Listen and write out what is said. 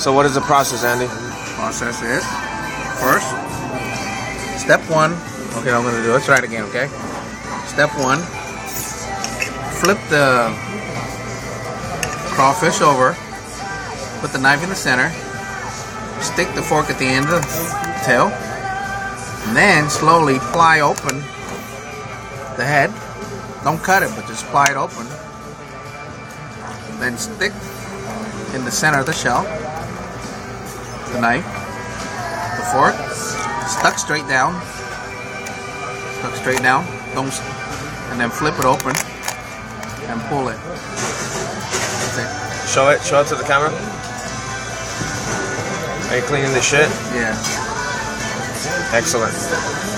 So what is the process, Andy? Process is, first, step one. Okay, I'm gonna do it. Let's try it again, okay? Step one, flip the crawfish over, put the knife in the center, stick the fork at the end of the tail, and then slowly ply open the head. Don't cut it, but just ply it open. Then stick in the center of the shell the knife, the fork, stuck straight down, don't, and then flip it open and pull it. That's it. Show it to the camera. Are you cleaning the shit? Yeah. Excellent.